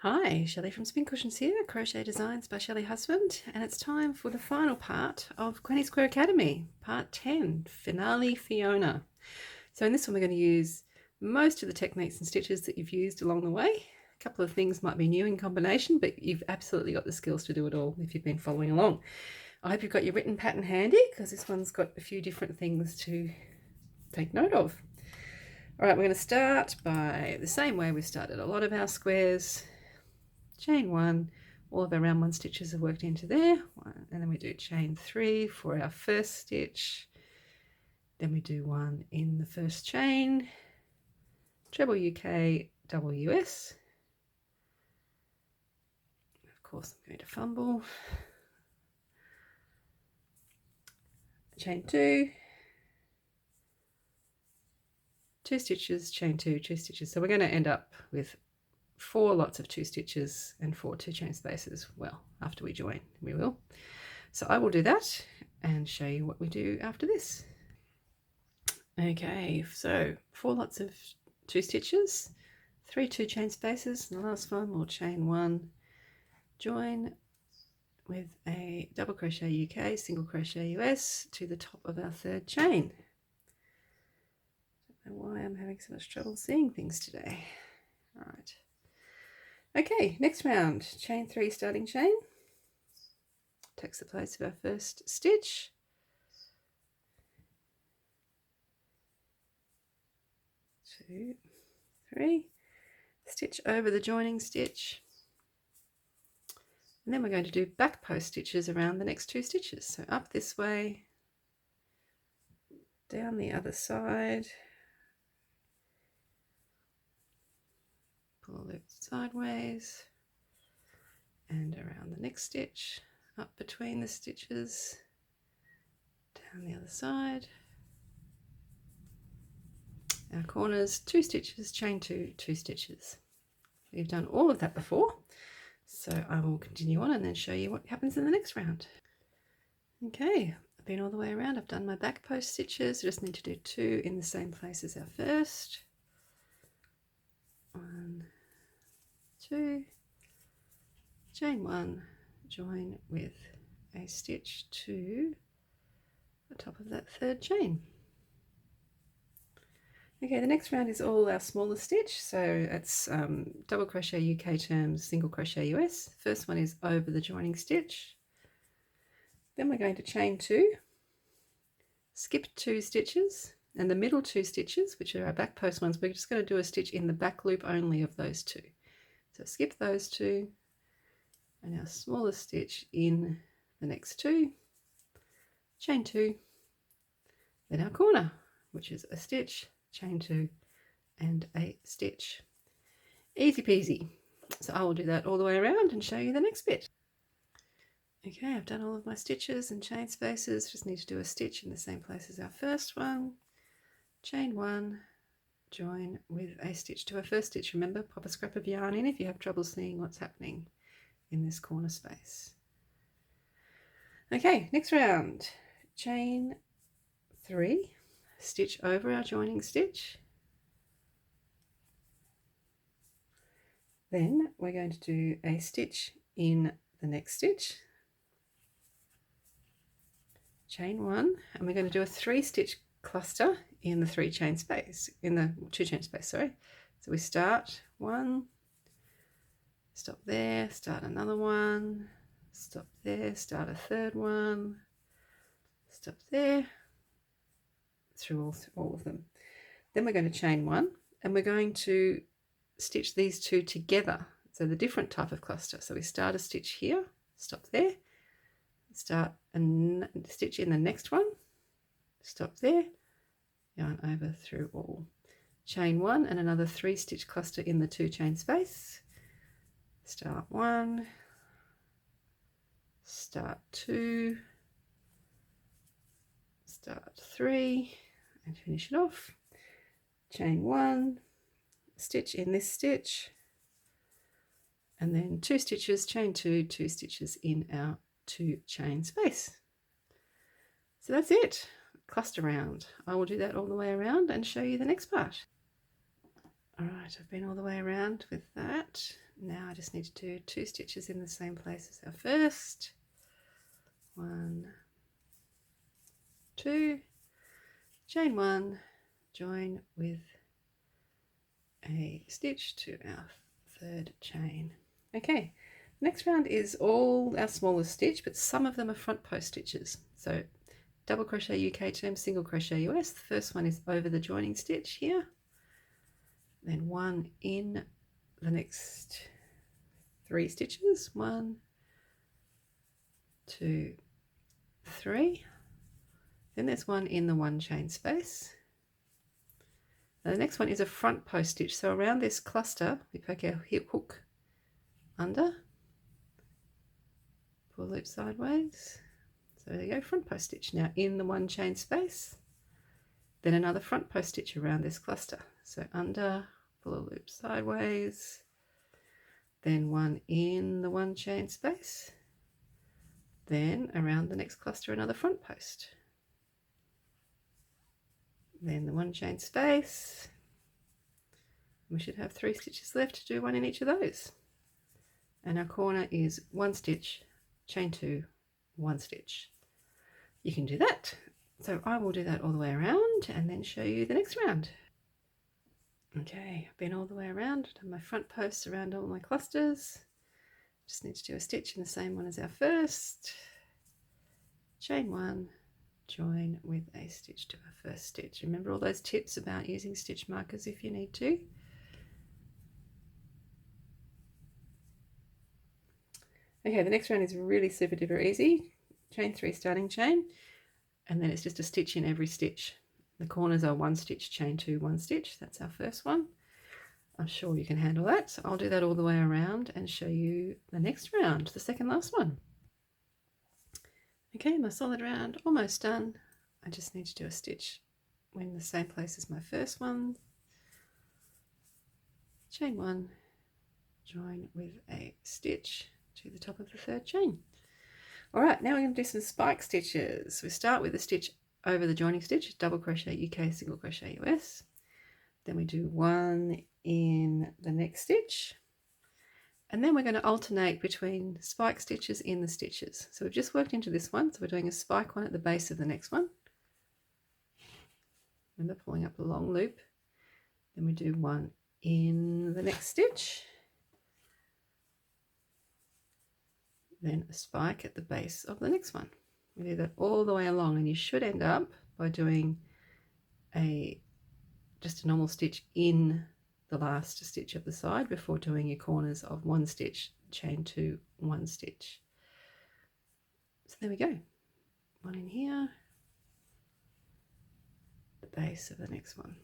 Hi, Shelley from Spin Cushions here, Crochet Designs by Shelley Husband, and it's time for the final part of Granny Square Academy, Part 10, Finale Fiona. So in this one we're going to use most of the techniques and stitches that you've used along the way. A couple of things might be new in combination, but you've absolutely got the skills to do it all if you've been following along. I hope you've got your written pattern handy because this one's got a few different things to take note of. All right, we're going to start by the same way we started a lot of our squares. Chain 1, all of our round 1 stitches are worked into there, and then we do chain 3 for our first stitch, then we do 1 in the first chain, treble UK, double US, of course I'm going to fumble, chain 2, 2 stitches, chain 2, 2 stitches. So we're going to end up with 4 lots of 2 stitches and 4 2 chain spaces. Well, after we join, we will. So I will do that and show you what we do after this. Okay, so 4 lots of 2 stitches, 3 2 chain spaces, and the last one we'll chain 1, join with a double crochet UK, single crochet US to the top of our third chain. I don't know why I'm having so much trouble seeing things today. All right. Okay, next round, chain 3 starting chain, takes the place of our first stitch, 2 3, stitch over the joining stitch, and then we're going to do back post stitches around the next 2 stitches. So up this way, down the other side, pull a loop sideways, and around the next stitch, up between the stitches, down the other side, our corners, 2 stitches, chain 2, 2 stitches. We've done all of that before, so I will continue on and then show you what happens in the next round. Okay, I've been all the way around, I've done my back post stitches, I just need to do 2 in the same place as our first. 1, 2, chain 1, join with a stitch to the top of that third chain. Okay, the next round is all our smaller stitch, so it's double crochet UK terms, single crochet US. First one is over the joining stitch. Then we're going to chain 2, skip 2 stitches, and the middle 2 stitches, which are our back post ones, we're just going to do a stitch in the back loop only of those 2. So skip those 2, and our smallest stitch in the next 2, chain 2, then our corner, which is a stitch, chain 2, and a stitch. Easy peasy. So I will do that all the way around and show you the next bit. Okay, I've done all of my stitches and chain spaces, just need to do a stitch in the same place as our first one, chain 1, join with a stitch to our first stitch. Remember, pop a scrap of yarn in if you have trouble seeing what's happening in this corner space. Okay, next round, chain 3, stitch over our joining stitch, then we're going to do a stitch in the next stitch, chain 1, and we're going to do a 3 stitch cluster in the 3 chain space, in the 2 chain space, sorry. So we start 1, stop there, start another one, stop there, start a third one, stop there, through all of them. Then we're going to chain 1, and we're going to stitch these 2 together, so the different type of cluster. So we start a stitch here, stop there, start and stitch in the next one, stop there, yarn over through all, chain 1 and another 3 stitch cluster in the 2 chain space, start 1, start 2, start 3, and finish it off, chain 1, stitch in this stitch, and then 2 stitches, chain 2, 2 stitches in our 2 chain space. So that's it, cluster round. I will do that all the way around and show you the next part. All Right, I've been all the way around with that. Now I just need to do 2 stitches in the same place as our first. 1, 2, chain 1, join with a stitch to our 3rd chain. Okay, next round is all our smallest stitch, but some of them are front post stitches. So double crochet UK term, single crochet US. The first one is over the joining stitch here, then 1 in the next 3 stitches, 1, 2, 3. Then there's 1 in the 1 chain space. Now the next one is a front post stitch. So around this cluster, we poke our hip hook under, pull loop sideways. So there you go, front post stitch. Now in the 1 chain space, then another front post stitch around this cluster. So under, pull a loop sideways, then 1 in the 1 chain space, then around the next cluster another front post, then the 1 chain space. We should have 3 stitches left to do 1 in each of those, and our corner is 1 stitch, chain 2, 1 stitch. You can do that. So I will do that all the way around and then show you the next round. Okay, I've been all the way around, done my front posts around all my clusters. Just need to do a stitch in the same one as our first. Chain 1, join with a stitch to our first stitch. Remember all those tips about using stitch markers if you need to. Okay, the next round is really super duper easy. Chain 3 starting chain, and then it's just a stitch in every stitch. The corners are 1 stitch, chain 2, 1 stitch. That's our first one. I'm sure you can handle that. So I'll do that all the way around and show you the next round, the second last one. Okay, my solid round almost done. I just need to do a stitch in the same place as my first one. Chain 1, join with a stitch to the top of the 3rd chain. All right, now we're going to do some spike stitches. We start with a stitch over the joining stitch, double crochet UK, single crochet US. Then we do 1 in the next stitch, and then we're going to alternate between spike stitches in the stitches. So we've just worked into this one, so we're doing a spike one at the base of the next one. Remember, pulling up a long loop. Then we do 1 in the next stitch, then a spike at the base of the next one. We do that all the way along, and you should end up by doing just a normal stitch in the last stitch of the side before doing your corners of 1 stitch, chain 2, 1 stitch. So there we go. 1 in here, the base of the next one,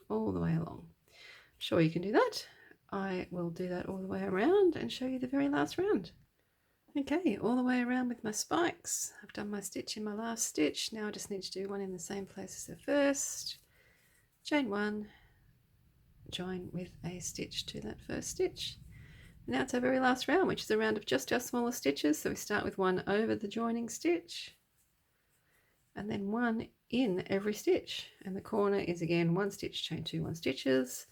all the way along. I'm sure you can do that. I will do that all the way around and show you the very last round. Okay, all the way around with my spikes. I've done my stitch in my last stitch. Now I just need to do 1 in the same place as the first. Chain 1, join with a stitch to that first stitch. Now it's our very last round, which is a round of just our smallest stitches. So we start with 1 over the joining stitch, and then 1 in every stitch. And the corner is again 1 stitch, chain 2, 1 stitches,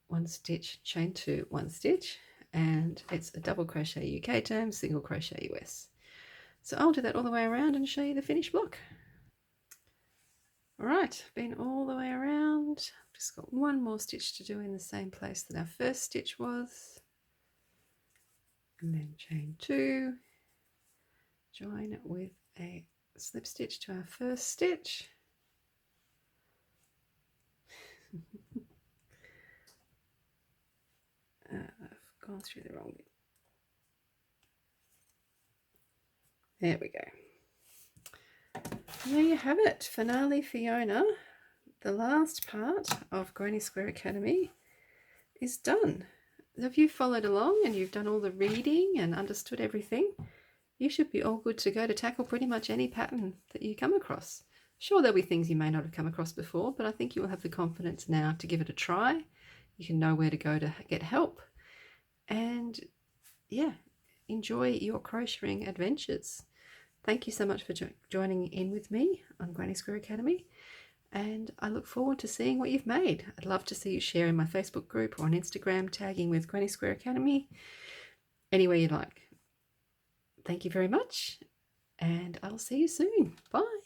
1 stitch, chain 2, 1 stitch. And it's a double crochet UK term, single crochet US. So I'll do that all the way around and show you the finished block. All right, been all the way around. I've just got 1 more stitch to do in the same place that our first stitch was. And then chain 2, join with a slip stitch to our first stitch. I've gone through the wrong bit. There we go. And there you have it, finale Fiona. The last part of Granny Square Academy is done. If you followed along and you've done all the reading and understood everything, you should be all good to go to tackle pretty much any pattern that you come across. Sure, there'll be things you may not have come across before, but I think you will have the confidence now to give it a try. You can know where to go to get help. And yeah, enjoy your crocheting adventures. Thank you so much for joining in with me on Granny Square Academy. and I look forward to seeing what you've made. I'd love to see you share in my Facebook group or on Instagram, tagging with Granny Square Academy, anywhere you like. Thank you very much, and I'll see you soon. Bye.